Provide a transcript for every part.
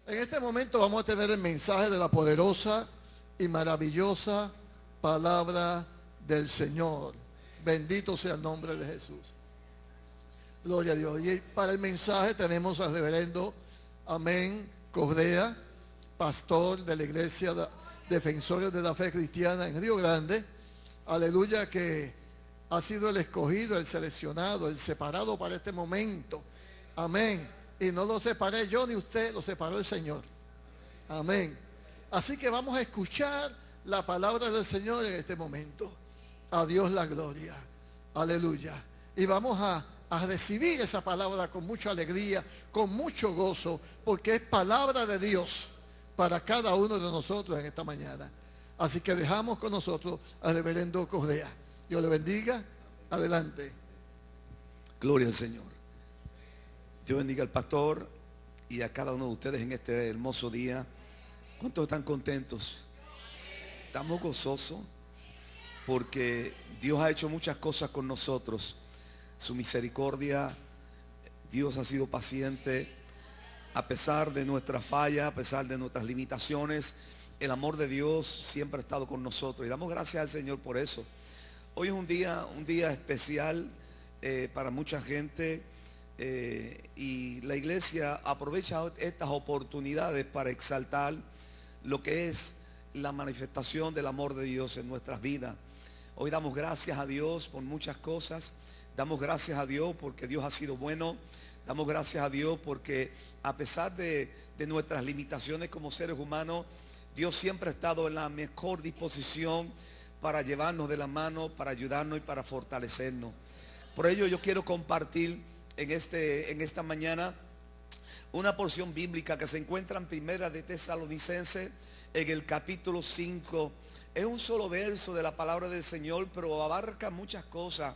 En este momento vamos a tener el mensaje de la poderosa y maravillosa palabra del Señor. Bendito sea el nombre de Jesús. Gloria a Dios. Y para el mensaje tenemos al reverendo Amén Correa, pastor de la iglesia Defensores de la Fe Cristiana en Río Grande. Aleluya, que ha sido el escogido, el seleccionado, el separado para este momento. Amén. Y no lo separé yo ni usted, lo separó el Señor. Amén. Así que vamos a escuchar la palabra del Señor en este momento. A Dios la gloria. Aleluya. Y vamos a recibir esa palabra con mucha alegría, con mucho gozo, porque es palabra de Dios para cada uno de nosotros en esta mañana. Así que dejamos con nosotros al reverendo Correa. Dios le bendiga. Adelante. Gloria al Señor. Dios bendiga al pastor y a cada uno de ustedes en este hermoso día. ¿Cuántos están contentos? Estamos gozosos porque Dios ha hecho muchas cosas con nosotros. Su misericordia, Dios ha sido paciente a pesar de nuestras fallas, a pesar de nuestras limitaciones. El amor de Dios siempre ha estado con nosotros y damos gracias al Señor por eso. Hoy es un día especial para mucha gente. Y la iglesia aprovecha estas oportunidades para exaltar lo que es la manifestación del amor de Dios en nuestras vidas. Hoy damos gracias a Dios por muchas cosas. Damos gracias a Dios porque Dios ha sido bueno. Damos gracias a Dios porque a pesar de nuestras limitaciones como seres humanos, Dios siempre ha estado en la mejor disposición para llevarnos de la mano, para ayudarnos y para fortalecernos. Por ello yo quiero compartir en esta mañana una porción bíblica que se encuentra en Primera de Tesalonicenses en el capítulo 5. Es un solo verso de la palabra del Señor, pero abarca muchas cosas.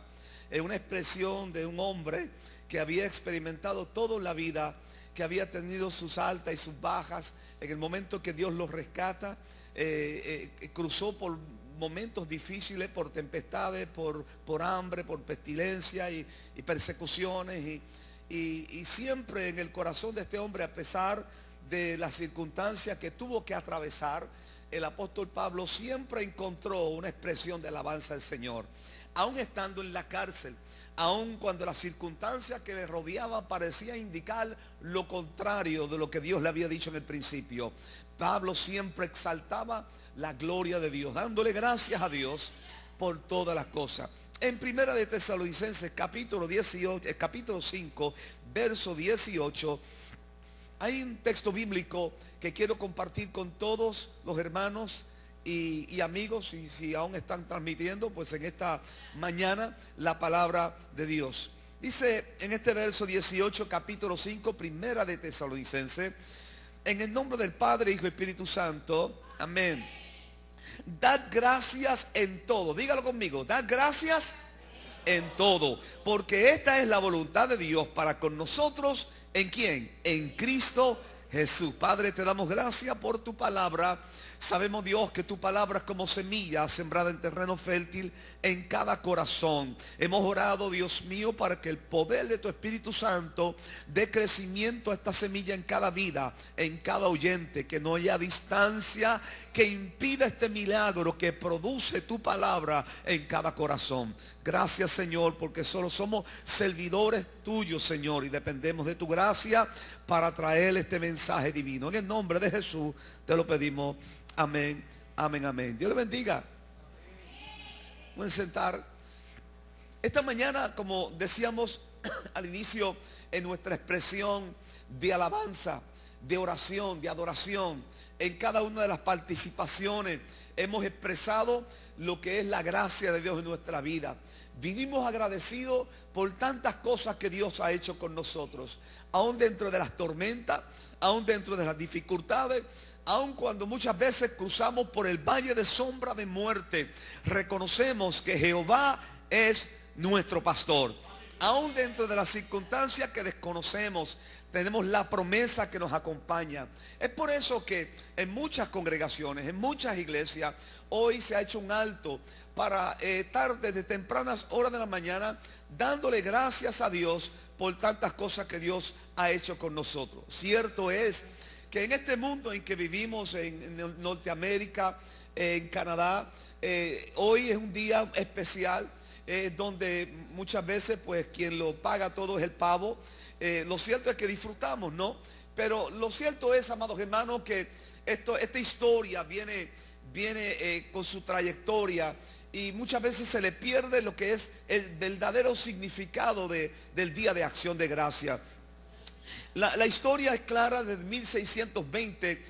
Es una expresión de un hombre que había experimentado toda la vida, que había tenido sus altas y sus bajas. En el momento que Dios los rescata, cruzó por momentos difíciles, por tempestades, por hambre, por pestilencia y persecuciones y siempre en el corazón de este hombre, a pesar de las circunstancias que tuvo que atravesar, el apóstol Pablo siempre encontró una expresión de alabanza al Señor, aún estando en la cárcel, aun cuando las circunstancias que le rodeaban parecían indicar lo contrario de lo que Dios le había dicho en el principio. Pablo siempre exaltaba la gloria de Dios, dándole gracias a Dios por todas las cosas. En Primera de Tesalonicenses capítulo 5, verso 18, hay un texto bíblico que quiero compartir con todos los hermanos y amigos, y si aún están transmitiendo, pues en esta mañana la palabra de Dios. Dice en este verso 18, capítulo 5, Primera de Tesalonicenses: en el nombre del Padre, Hijo y Espíritu Santo, amén. Dad gracias en todo. Dígalo conmigo. Dad gracias en todo, porque esta es la voluntad de Dios para con nosotros. ¿En quién? En Cristo Jesús. Padre, te damos gracias por tu palabra. Sabemos, Dios, que tu palabra es como semilla sembrada en terreno fértil en cada corazón. Hemos orado, Dios mío, para que el poder de tu Espíritu Santo dé crecimiento a esta semilla en cada vida, en cada oyente, que no haya distancia que impida este milagro que produce tu palabra en cada corazón. Gracias, Señor, porque solo somos servidores tuyos, Señor, y dependemos de tu gracia para traer este mensaje divino. En el nombre de Jesús te lo pedimos. Amén, amén, amén. Dios le bendiga. Pueden sentar. Esta mañana, como decíamos al inicio, en nuestra expresión de alabanza, de oración, de adoración, en cada una de las participaciones hemos expresado lo que es la gracia de Dios en nuestra vida. Vivimos agradecidos por tantas cosas que Dios ha hecho con nosotros, aún dentro de las tormentas, aún dentro de las dificultades, aun cuando muchas veces cruzamos por el valle de sombra de muerte, reconocemos que Jehová es nuestro pastor. Aún dentro de las circunstancias que desconocemos, tenemos la promesa que nos acompaña. Es por eso que en muchas congregaciones, en muchas iglesias, hoy se ha hecho un alto para estar desde tempranas horas de la mañana dándole gracias a Dios por tantas cosas que Dios ha hecho con nosotros. Cierto es que en este mundo en que vivimos, en Norteamérica, en Canadá, hoy es un día especial, donde muchas veces pues quien lo paga todo es el pavo. Lo cierto es que disfrutamos, ¿no? Pero lo cierto es, amados hermanos, que esta historia viene con su trayectoria, y muchas veces se le pierde lo que es el verdadero significado del Día de Acción de Gracia. La historia es clara. Desde 1620,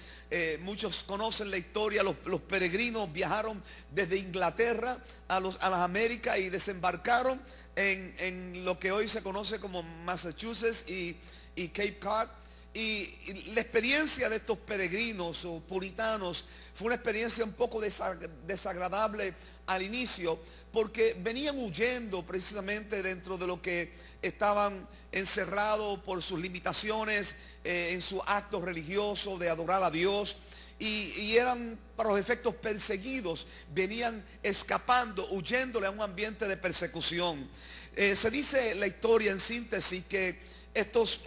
muchos conocen la historia. Los peregrinos viajaron desde Inglaterra a las Américas y desembarcaron en lo que hoy se conoce como Massachusetts y Cape Cod. Y la experiencia de estos peregrinos o puritanos fue una experiencia un poco desagradable al inicio, porque venían huyendo precisamente dentro de lo que estaban encerrados por sus limitaciones en su acto religioso de adorar a Dios, y eran para los efectos perseguidos. Venían escapando, huyéndole a un ambiente de persecución. Se dice la historia en síntesis que estos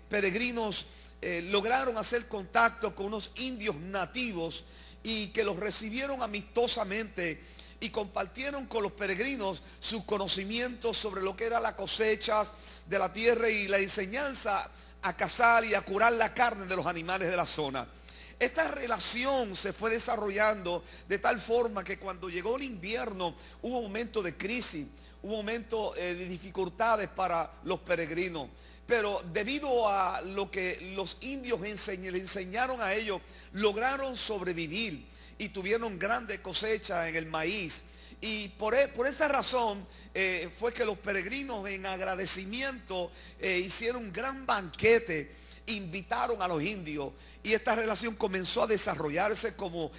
peregrinos lograron hacer contacto con unos indios nativos, y que los recibieron amistosamente y compartieron con los peregrinos sus conocimientos sobre lo que era la cosecha de la tierra y la enseñanza a cazar y a curar la carne de los animales de la zona. Esta relación se fue desarrollando de tal forma que cuando llegó el invierno hubo un momento de crisis, un momento de dificultades para los peregrinos. Pero debido a lo que los indios le enseñaron a ellos, lograron sobrevivir y tuvieron grande cosecha en el maíz. Y por esta razón fue que los peregrinos, en agradecimiento, hicieron un gran banquete, invitaron a los indios, y esta relación comenzó a desarrollarse como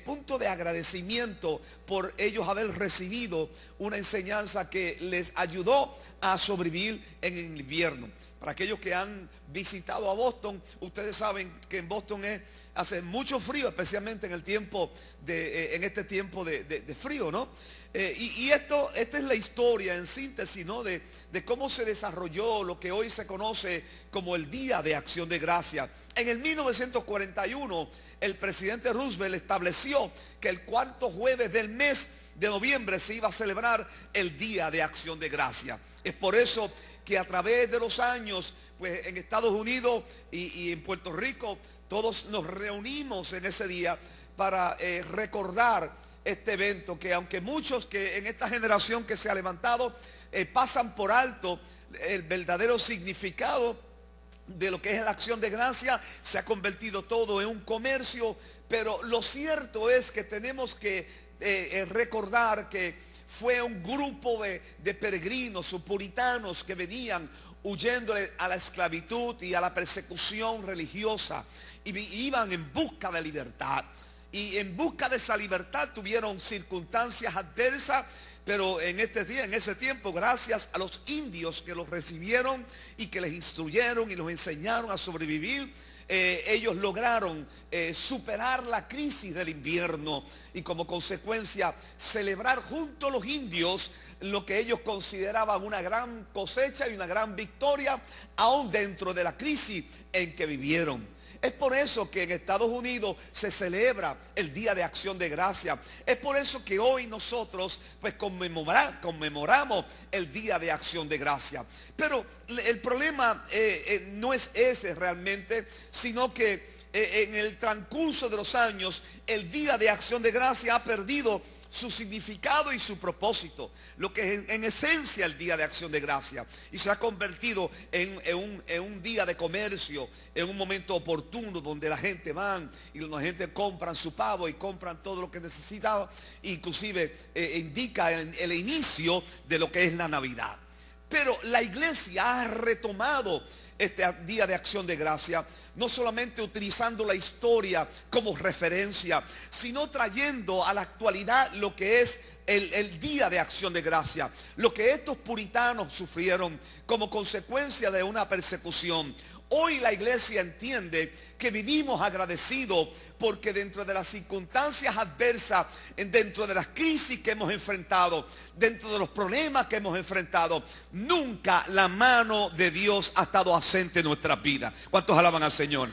punto de agradecimiento por ellos haber recibido una enseñanza que les ayudó a sobrevivir en el invierno. Para aquellos que han visitado a Boston, ustedes saben que en Boston hace mucho frío, especialmente en este tiempo de frío, ¿no? Y esta es la historia en síntesis, ¿no? De cómo se desarrolló lo que hoy se conoce como el Día de Acción de Gracia. En el 1941, el presidente Roosevelt estableció que el cuarto jueves del mes de noviembre se iba a celebrar el Día de Acción de Gracia. Es por eso que a través de los años, pues en Estados Unidos y en Puerto Rico, todos nos reunimos en ese día para recordar este evento, que aunque muchos que en esta generación que se ha levantado pasan por alto el verdadero significado de lo que es la acción de gracia, se ha convertido todo en un comercio. Pero lo cierto es que tenemos que recordar que fue un grupo de peregrinos o puritanos que venían huyendo a la esclavitud y a la persecución religiosa, y iban en busca de libertad. Y en busca de esa libertad tuvieron circunstancias adversas, pero en ese tiempo, gracias a los indios que los recibieron y que les instruyeron y los enseñaron a sobrevivir, ellos lograron superar la crisis del invierno, y como consecuencia celebrar junto a los indios lo que ellos consideraban una gran cosecha y una gran victoria, aún dentro de la crisis en que vivieron. Es por eso que en Estados Unidos se celebra el Día de Acción de Gracia. Es por eso que hoy nosotros pues conmemoramos el Día de Acción de Gracia. Pero el problema no es ese realmente, sino que en el transcurso de los años el Día de Acción de Gracia ha perdido su significado y su propósito, lo que es en esencia el Día de Acción de Gracia, y se ha convertido en un día de comercio, en un momento oportuno donde la gente va y la gente compran su pavo y compran todo lo que necesitaba, inclusive indica el inicio de lo que es la Navidad. Pero la iglesia ha retomado este Día de Acción de Gracia, no solamente utilizando la historia como referencia, sino trayendo a la actualidad lo que es el Día de Acción de Gracia, lo que estos puritanos sufrieron como consecuencia de una persecución. Hoy la iglesia entiende que vivimos agradecidos porque dentro de las circunstancias adversas, dentro de las crisis que hemos enfrentado, dentro de los problemas que hemos enfrentado, nunca la mano de Dios ha estado ausente en nuestras vidas. ¿Cuántos alaban al Señor?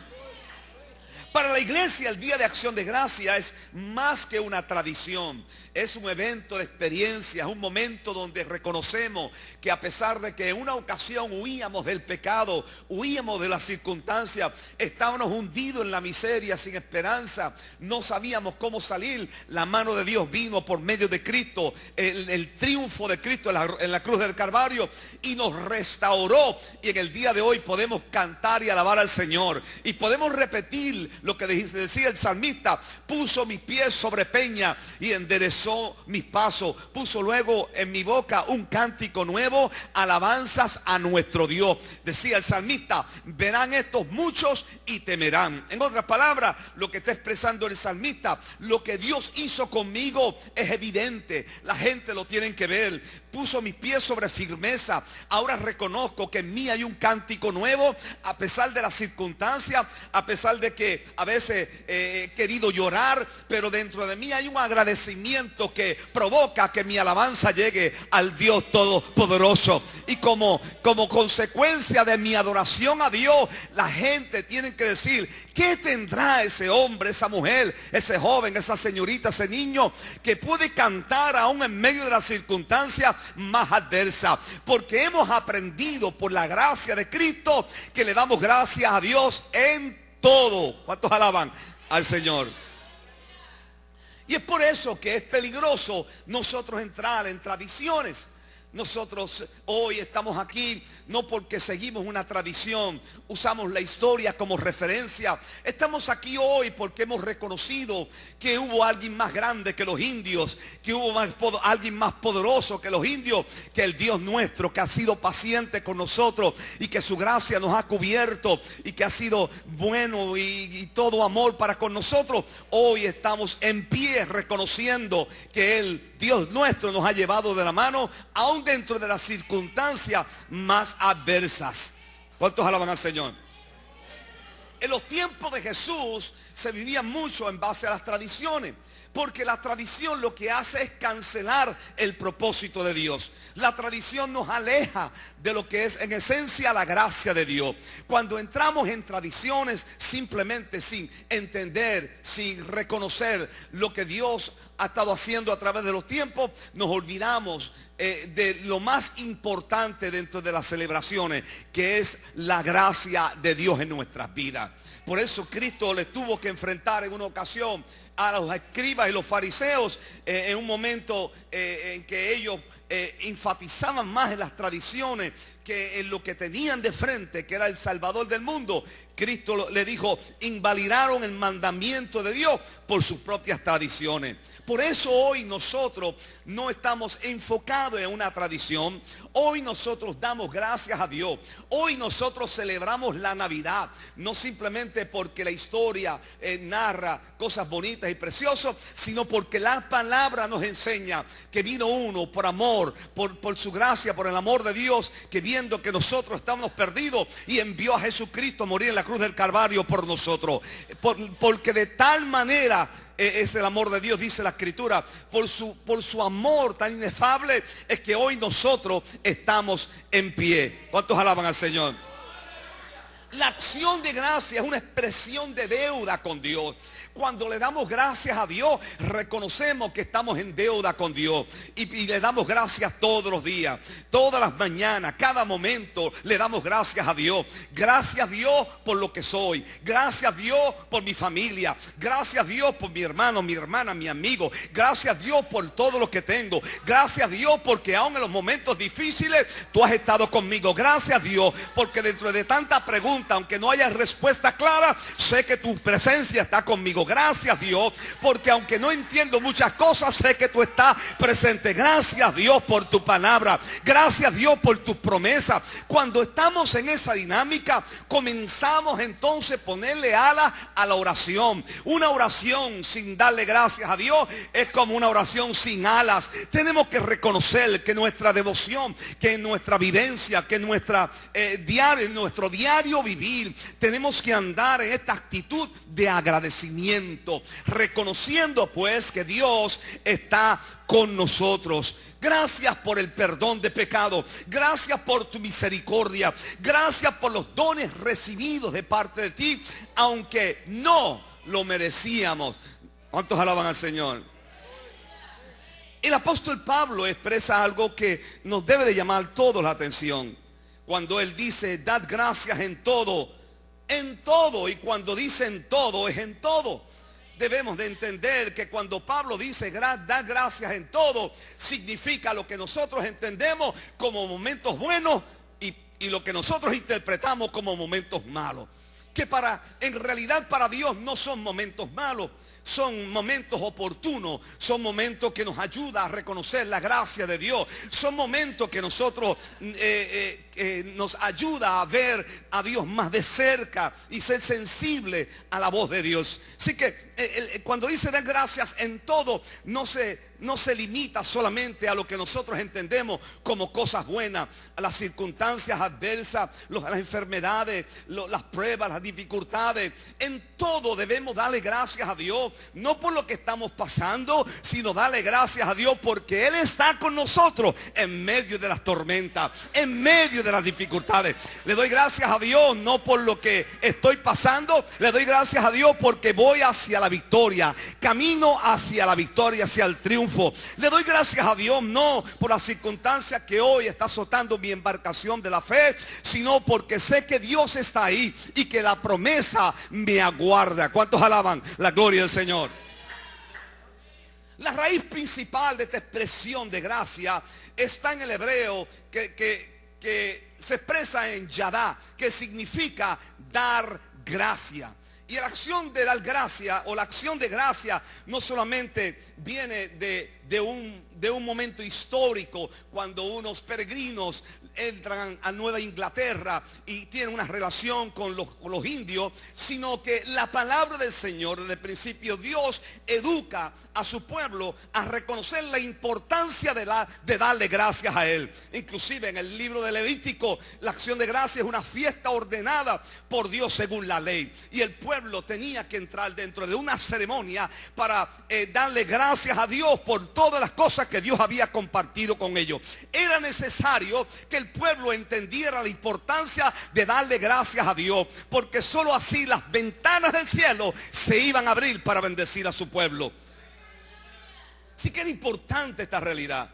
Para la iglesia el Día de Acción de Gracia es más que una tradición. Es un evento de experiencia, es un momento donde reconocemos que a pesar de que en una ocasión huíamos del pecado, huíamos de las circunstancias, estábamos hundidos en la miseria, sin esperanza, no sabíamos cómo salir, la mano de Dios vino por medio de Cristo, el triunfo de Cristo en la cruz del Calvario, y nos restauró. Y en el día de hoy podemos cantar y alabar al Señor, y podemos repetir lo que decía el salmista: puso mis pies sobre peña y enderezó mis pasos, puso luego en mi boca un cántico nuevo, alabanzas a nuestro Dios. Decía el salmista: verán estos muchos y temerán. En otras palabras, lo que está expresando el salmista, lo que Dios hizo conmigo es evidente, la gente lo tiene que ver. Puso mis pies sobre firmeza. Ahora reconozco que en mí hay un cántico nuevo, a pesar de las circunstancias, a pesar de que a veces he querido llorar, pero dentro de mí hay un agradecimiento que provoca que mi alabanza llegue al Dios Todopoderoso. Y como consecuencia de mi adoración a Dios, la gente tiene que decir: ¿qué tendrá ese hombre, esa mujer, ese joven, esa señorita, ese niño que puede cantar aún en medio de las circunstancias más adversas? Porque hemos aprendido por la gracia de Cristo que le damos gracias a Dios en todo. ¿Cuántos alaban al Señor? Y es por eso que es peligroso nosotros entrar en tradiciones. Nosotros hoy estamos aquí no porque seguimos una tradición, usamos la historia como referencia. Estamos aquí hoy porque hemos reconocido que hubo alguien más grande que los indios, que hubo alguien más poderoso que los indios, que el Dios nuestro, que ha sido paciente con nosotros y que su gracia nos ha cubierto y que ha sido bueno y todo amor para con nosotros. Hoy estamos en pie reconociendo que el Dios nuestro nos ha llevado de la mano, aún dentro de las circunstancias más adversas. ¿Cuántos alaban al Señor? En los tiempos de Jesús se vivía mucho en base a las tradiciones, porque la tradición lo que hace es cancelar el propósito de Dios. La tradición nos aleja de lo que es en esencia la gracia de Dios. Cuando entramos en tradiciones simplemente sin entender, sin reconocer lo que Dios ha estado haciendo a través de los tiempos, nos olvidamos de lo más importante dentro de las celebraciones, que es la gracia de Dios en nuestras vidas. Por eso Cristo le tuvo que enfrentar en una ocasión a los escribas y los fariseos en un momento en que ellos enfatizaban más en las tradiciones que en lo que tenían de frente, que era el Salvador del mundo. Cristo le dijo: invalidaron el mandamiento de Dios por sus propias tradiciones. Por eso hoy nosotros no estamos enfocados en una tradición. Hoy nosotros damos gracias a Dios. Hoy nosotros celebramos la Navidad, no simplemente porque la historia narra cosas bonitas y preciosas, sino porque la palabra nos enseña que vino uno por amor, por su gracia, por el amor de Dios, que viendo que nosotros estábamos perdidos, y envió a Jesucristo a morir en la cruz del Calvario por nosotros. Porque de tal manera es el amor de Dios, dice la Escritura, por su amor tan inefable, es que hoy nosotros estamos en pie. ¿Cuántos alaban al Señor? La acción de gracia es una expresión de deuda con Dios. Cuando le damos gracias a Dios, reconocemos que estamos en deuda con Dios. Y le damos gracias todos los días, todas las mañanas, cada momento le damos gracias a Dios. Gracias Dios por lo que soy. Gracias Dios por mi familia. Gracias Dios por mi hermano, mi hermana, mi amigo. Gracias Dios por todo lo que tengo. Gracias Dios porque aún en los momentos difíciles tú has estado conmigo. Gracias Dios porque dentro de tanta pregunta, aunque no haya respuesta clara, sé que tu presencia está conmigo. Gracias Dios porque aunque no entiendo muchas cosas, sé que tú estás presente. Gracias Dios por tu palabra. Gracias Dios por tus promesas. Cuando estamos en esa dinámica, comenzamos entonces a ponerle alas a la oración. Una oración sin darle gracias a Dios es como una oración sin alas. Tenemos que reconocer que nuestra devoción, que nuestra vivencia, que nuestro diario vivir, tenemos que andar en esta actitud de agradecimiento, reconociendo pues que Dios está con nosotros. Gracias por el perdón de pecado. Gracias por tu misericordia. Gracias por los dones recibidos de parte de ti, aunque no lo merecíamos. ¿Cuántos alaban al Señor? El apóstol Pablo expresa algo que nos debe de llamar todos la atención. Cuando él dice, dad gracias en todo. En todo. Y cuando dice en todo, es en todo. Debemos de entender que cuando Pablo dice da gracias en todo, significa lo que nosotros entendemos como momentos buenos y lo que nosotros interpretamos como momentos malos. Que en realidad para Dios no son momentos malos, son momentos oportunos, son momentos que nos ayudan a reconocer la gracia de Dios, son momentos que nosotros nos ayuda a ver a Dios más de cerca y ser sensible a la voz de Dios. Así que cuando dice dar gracias en todo, no se limita solamente a lo que nosotros entendemos como cosas buenas, a las circunstancias adversas, las enfermedades, las pruebas, las dificultades. En todo debemos darle gracias a Dios, no por lo que estamos pasando, sino darle gracias a Dios porque Él está con nosotros en medio de las tormentas, en medio de las dificultades. Le doy gracias a Dios no por lo que estoy pasando, le doy gracias a Dios porque voy hacia la victoria, camino hacia la victoria, hacia el triunfo. Le doy gracias a Dios no por las circunstancias que hoy está azotando mi embarcación de la fe, sino porque sé que Dios está ahí y que la promesa me aguarda. ¿Cuántos alaban la gloria del Señor? La raíz principal de esta expresión de gracia está en el hebreo que se expresa en yadá, que significa dar gracia. Y la acción de dar gracia o la acción de gracia no solamente viene de un momento histórico cuando unos peregrinos entran a Nueva Inglaterra y tienen una relación con los indios, sino que la palabra del Señor desde el principio, Dios educa a su pueblo a reconocer la importancia de darle gracias a Él. Inclusive en el libro de Levítico, la acción de gracia es una fiesta ordenada por Dios según la ley, y el pueblo tenía que entrar dentro de una ceremonia para darle gracias a Dios por todas las cosas que Dios había compartido con ellos. Era necesario que el pueblo entendiera la importancia de darle gracias a Dios, porque sólo así las ventanas del cielo se iban a abrir para bendecir a su pueblo. Sí que era importante esta realidad.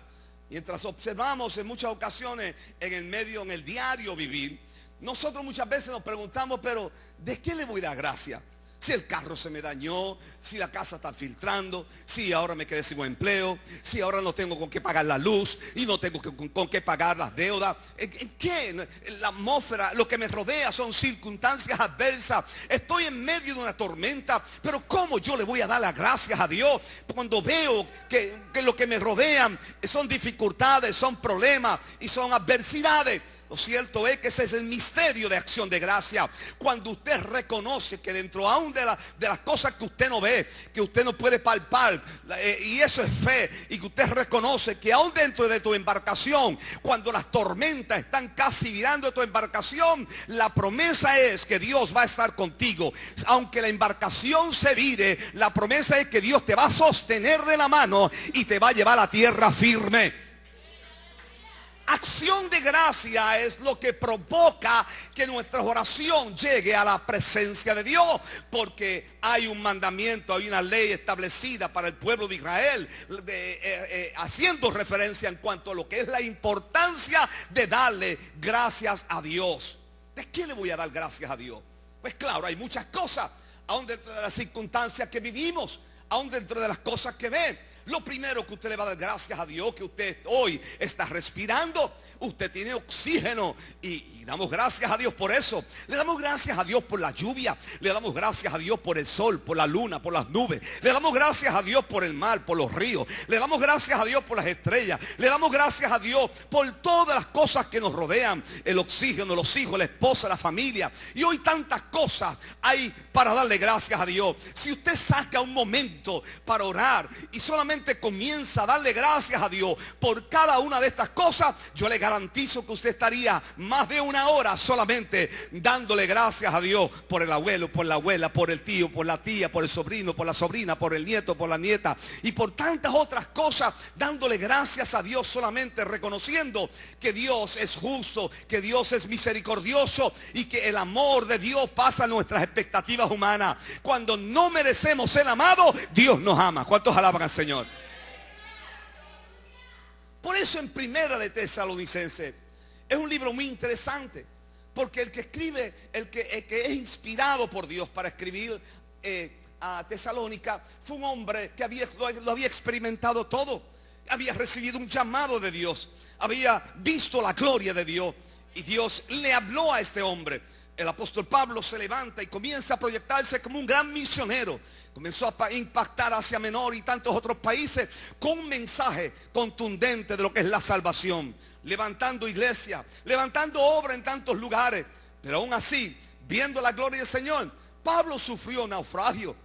Mientras observamos en muchas ocasiones en el diario vivir, nosotros muchas veces nos preguntamos, pero ¿de qué le voy a dar gracia? Si el carro se me dañó, si la casa está filtrando, si ahora me quedé sin empleo, si ahora no tengo con qué pagar la luz y no tengo con qué pagar las deudas. ¿En qué? La atmósfera, lo que me rodea son circunstancias adversas. Estoy en medio de una tormenta, pero ¿cómo yo le voy a dar las gracias a Dios cuando veo que lo que me rodean son dificultades, son problemas y son adversidades? Lo cierto es que ese es el misterio de acción de gracia. Cuando usted reconoce que dentro aún de las cosas que usted no ve, que usted no puede palpar, y eso es fe, y que usted reconoce que aún dentro de tu embarcación, cuando las tormentas están casi virando tu embarcación, la promesa es que Dios va a estar contigo. Aunque la embarcación se vire, la promesa es que Dios te va a sostener de la mano y te va a llevar a la tierra firme. Acción de gracia es lo que provoca que nuestra oración llegue a la presencia de Dios, porque hay un mandamiento, hay una ley establecida para el pueblo de Israel, haciendo referencia en cuanto a lo que es la importancia de darle gracias a Dios. ¿De qué le voy a dar gracias a Dios? Pues claro, hay muchas cosas, aún dentro de las circunstancias que vivimos, aún dentro de las cosas que ve. Lo primero que usted le va a dar gracias a Dios, que usted hoy está respirando, usted tiene oxígeno y damos gracias a Dios por eso. Le damos gracias a Dios por la lluvia, le damos gracias a Dios por el sol, por la luna, por las nubes. Le damos gracias a Dios por el mar, por los ríos. Le damos gracias a Dios por las estrellas. Le damos gracias a Dios por todas las cosas que nos rodean. El oxígeno, los hijos, la esposa, la familia. Y hoy tantas cosas hay para darle gracias a Dios. Si usted saca un momento para orar y solamente solamente comienza a darle gracias a Dios por cada una de estas cosas, yo le garantizo que usted estaría más de una hora solamente dándole gracias a Dios por el abuelo, por la abuela, por el tío, por la tía, por el sobrino, por la sobrina, por el nieto, por la nieta y por tantas otras cosas, dándole gracias a Dios, solamente reconociendo que Dios es justo, que Dios es misericordioso y que el amor de Dios pasa nuestras expectativas humanas. Cuando no merecemos ser amados, Dios nos ama. ¿Cuántos alaban al Señor? Por eso en Primera de Tesalonicenses es un libro muy interesante, porque el que escribe, el que es inspirado por Dios para escribir a Tesalónica, fue un hombre que lo había experimentado todo, había recibido un llamado de Dios, había visto la gloria de Dios y Dios le habló a este hombre. El apóstol Pablo se levanta y comienza a proyectarse como un gran misionero. Comenzó a impactar Asia Menor y tantos otros países con un mensaje contundente de lo que es la salvación, levantando iglesia, levantando obra en tantos lugares. Pero aún así, viendo la gloria del Señor, Pablo sufrió naufragio.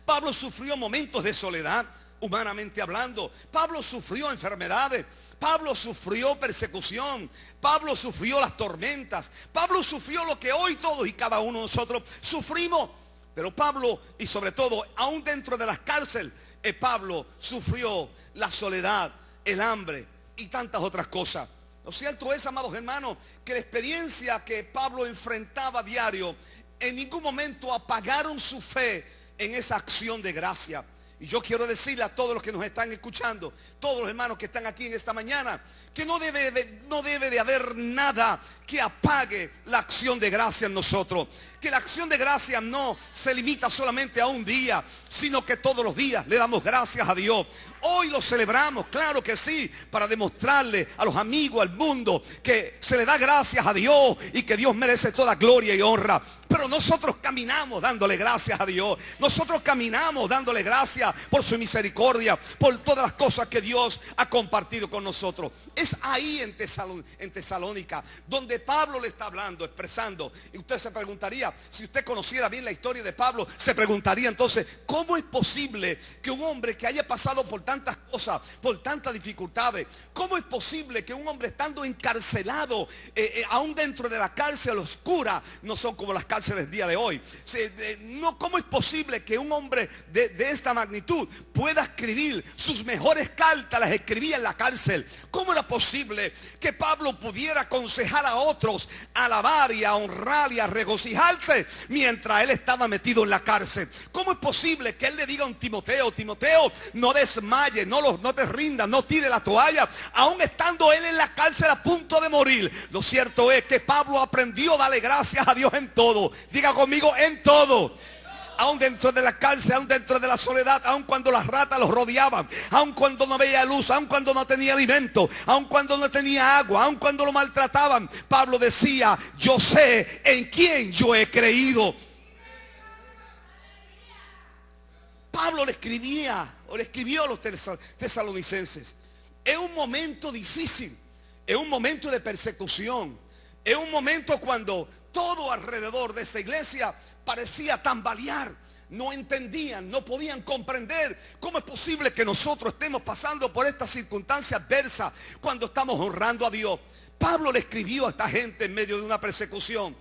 Pablo sufrió momentos de soledad, humanamente hablando. Pablo sufrió enfermedades. Pablo sufrió persecución. Pablo sufrió las tormentas. Pablo sufrió lo que hoy todos y cada uno de nosotros sufrimos. Pero Pablo, y sobre todo, aún dentro de las cárceles, Pablo sufrió la soledad, el hambre y tantas otras cosas. Lo cierto es, amados hermanos, que la experiencia que Pablo enfrentaba a diario, en ningún momento apagaron su fe en esa acción de gracia. Y yo quiero decirle a todos los que nos están escuchando, todos los hermanos que están aquí en esta mañana, que no debe de haber nada que apague la acción de gracia en nosotros. Que la acción de gracia no se limita solamente a un día, sino que todos los días le damos gracias a Dios. Hoy lo celebramos, claro que sí, para demostrarle a los amigos, al mundo, que se le da gracias a Dios y que Dios merece toda gloria y honra. Pero nosotros caminamos dándole gracias a Dios. Nosotros caminamos dándole gracias por su misericordia, por todas las cosas que Dios ha compartido con nosotros. Es ahí en Tesalónica donde Pablo le está hablando, expresando. Y usted se preguntaría, si usted conociera bien la historia de Pablo, se preguntaría entonces, ¿cómo es posible que un hombre que haya pasado por tantas cosas, por tantas dificultades, cómo es posible que un hombre estando encarcelado, aún dentro de la cárcel oscura, no son como las cárceles del día de hoy, ¿cómo es posible que un hombre de esta magnitud pueda escribir sus mejores cartas, las escribía en la cárcel? ¿Cómo era posible que Pablo pudiera aconsejar a otros a alabar y a honrar y a regocijarse mientras él estaba metido en la cárcel? ¿Cómo es posible que él le diga a un Timoteo, no desmayes, no te rindas, no tire la toalla, aún estando él en la cárcel a punto de morir? Lo cierto es que Pablo aprendió a darle gracias a Dios en todo. Diga conmigo, en todo. Aún dentro de la cárcel, aún dentro de la soledad, aún cuando las ratas los rodeaban, aún cuando no veía luz, aún cuando no tenía alimento, aún cuando no tenía agua, aún cuando lo maltrataban, Pablo decía, yo sé en quién yo he creído. Pablo le escribió a los tesalonicenses. Es un momento difícil, es un momento de persecución, es un momento cuando todo alrededor de esa iglesia parecía tambalear. No entendían, no podían comprender cómo es posible que nosotros estemos pasando por estas circunstancias adversas cuando estamos honrando a Dios. Pablo le escribió a esta gente en medio de una persecución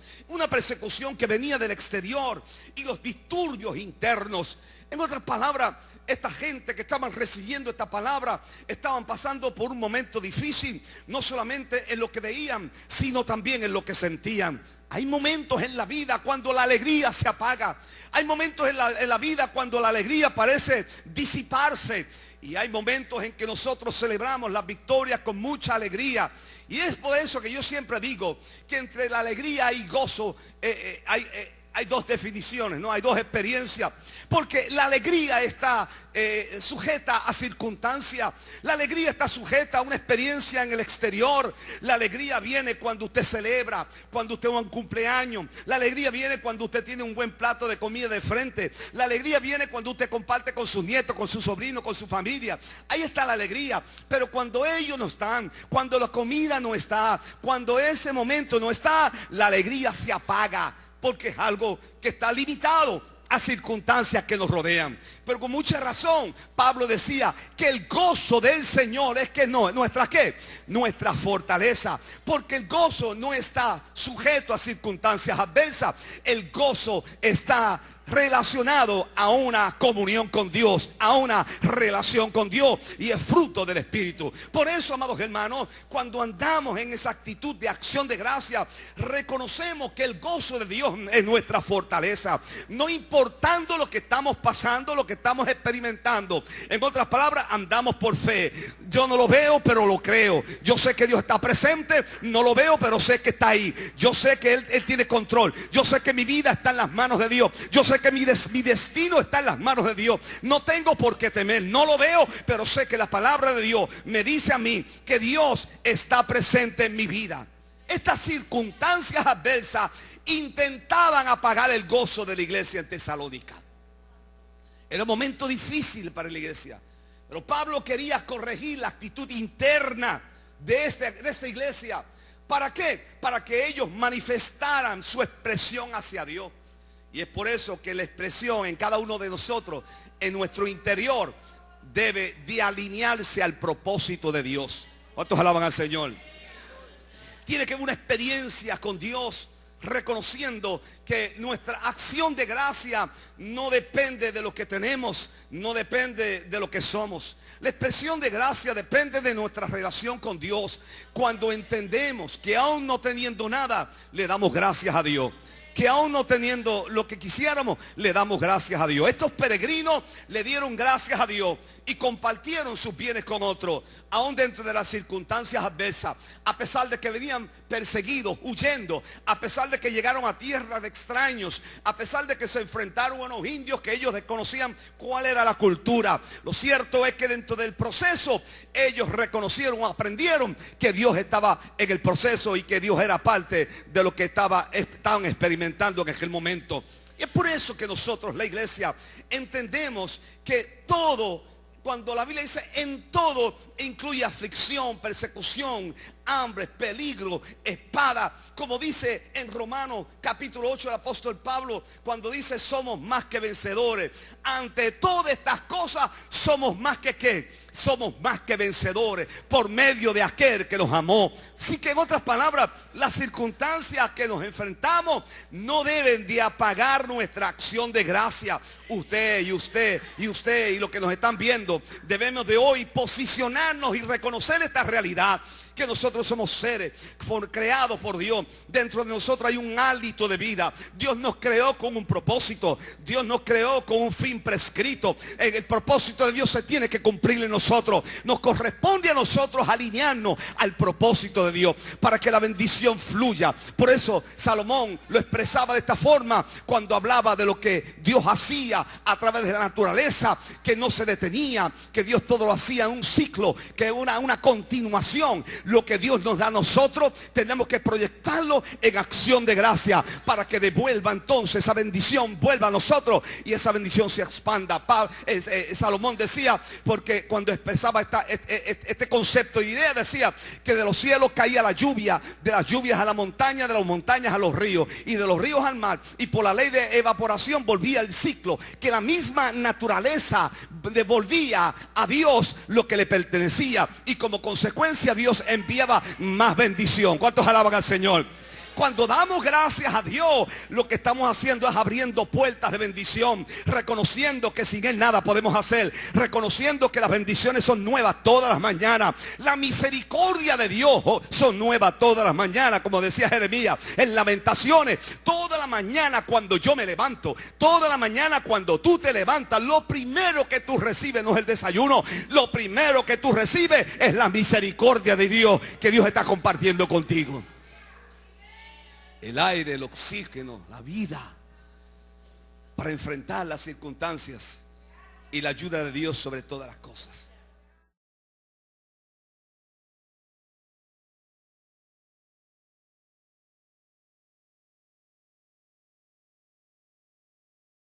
que venía del exterior y los disturbios internos. En otras palabras, esta gente que estaban recibiendo esta palabra estaban pasando por un momento difícil, no solamente en lo que veían, sino también en lo que sentían. Hay momentos en la vida cuando la alegría se apaga. Hay momentos en la vida cuando la alegría parece disiparse. Y hay momentos en que nosotros celebramos las victorias con mucha alegría. Y es por eso que yo siempre digo que entre la alegría y gozo hay dos definiciones, ¿no? Hay dos experiencias. Porque la alegría está sujeta a circunstancias. La alegría está sujeta a una experiencia en el exterior. La alegría viene cuando usted celebra, cuando usted va a un cumpleaños. La alegría viene cuando usted tiene un buen plato de comida de frente. La alegría viene cuando usted comparte con sus nietos, con sus sobrinos, con su familia. Ahí está la alegría. Pero cuando ellos no están, cuando la comida no está, cuando ese momento no está, la alegría se apaga. Porque es algo que está limitado. a circunstancias que nos rodean. Pero con mucha razón Pablo decía que el gozo del Señor es que no, ¿nuestra qué? Nuestra fortaleza. Porque el gozo no está sujeto a circunstancias adversas. El gozo está relacionado a una comunión con Dios, a una relación con Dios, y es fruto del Espíritu. Por eso, amados hermanos, cuando andamos en esa actitud de acción de gracia, reconocemos que el gozo de Dios es nuestra fortaleza, no importando lo que estamos pasando, lo que estamos experimentando. En otras palabras, andamos por fe. Yo no lo veo, pero lo creo. Yo sé que Dios está presente, no lo veo, pero sé que está ahí. Yo sé que Él tiene control. Yo sé que mi vida está en las manos de Dios. Yo sé que mi destino está en las manos de Dios. No tengo por qué temer. No lo veo, pero sé que la palabra de Dios me dice a mí que Dios está presente en mi vida. Estas circunstancias adversas intentaban apagar el gozo de la iglesia en Tesalónica. Era un momento difícil para la iglesia. Pero Pablo quería corregir la actitud interna de esta iglesia. ¿Para qué? Para que ellos manifestaran su expresión hacia Dios. Y es por eso que la expresión en cada uno de nosotros, en nuestro interior, debe de alinearse al propósito de Dios. ¿Cuántos alaban al Señor? Tiene que haber una experiencia con Dios, reconociendo que nuestra acción de gracia no depende de lo que tenemos, no depende de lo que somos. La expresión de gracia depende de nuestra relación con Dios. Cuando entendemos que aún no teniendo nada, le damos gracias a Dios. Que aún no teniendo lo que quisiéramos, le damos gracias a Dios. Estos peregrinos le dieron gracias a Dios y compartieron sus bienes con otros, aún dentro de las circunstancias adversas. A pesar de que venían perseguidos, huyendo, a pesar de que llegaron a tierra de extraños, a pesar de que se enfrentaron a unos indios que ellos desconocían cuál era la cultura. Lo cierto es que dentro del proceso ellos reconocieron, aprendieron que Dios estaba en el proceso y que Dios era parte de lo que estaban experimentando en aquel momento. Y es por eso que nosotros, la iglesia, entendemos que todo, cuando la Biblia dice en todo, incluye aflicción, persecución, hambre, peligro, espada. Como dice en Romanos capítulo 8 el apóstol Pablo, cuando dice somos más que vencedores. Ante todas estas cosas somos más que ¿qué? Somos más que vencedores por medio de aquel que nos amó. Así que en otras palabras, las circunstancias que nos enfrentamos no deben de apagar nuestra acción de gracia. Usted y usted y usted y los que nos están viendo, debemos de hoy posicionarnos y reconocer esta realidad. Que nosotros somos seres creados por Dios. Dentro de nosotros hay un hálito de vida. Dios nos creó con un propósito. Dios nos creó con un fin prescrito. El propósito de Dios se tiene que cumplir en nosotros. Nos corresponde a nosotros alinearnos al propósito de Dios para que la bendición fluya. Por eso Salomón lo expresaba de esta forma cuando hablaba de lo que Dios hacía a través de la naturaleza, que no se detenía, que Dios todo lo hacía en un ciclo, que una continuación. Lo que Dios nos da a nosotros tenemos que proyectarlo en acción de gracia para que devuelva entonces esa bendición, vuelva a nosotros y esa bendición se expanda. Salomón decía, porque cuando expresaba este concepto y idea, decía que de los cielos caía la lluvia, de las lluvias a la montaña, de las montañas a los ríos y de los ríos al mar, y por la ley de evaporación volvía el ciclo, que la misma naturaleza devolvía a Dios lo que le pertenecía y como consecuencia Dios enviaba más bendición. ¿Cuántos alaban al Señor? Cuando damos gracias a Dios, lo que estamos haciendo es abriendo puertas de bendición, reconociendo que sin Él nada podemos hacer, reconociendo que las bendiciones son nuevas todas las mañanas, la misericordia de Dios son nuevas todas las mañanas, como decía Jeremías en Lamentaciones. Toda la mañana cuando yo me levanto, toda la mañana cuando tú te levantas, lo primero que tú recibes no es el desayuno, lo primero que tú recibes es la misericordia de Dios que Dios está compartiendo contigo. El aire, el oxígeno, la vida para enfrentar las circunstancias y la ayuda de Dios sobre todas las cosas.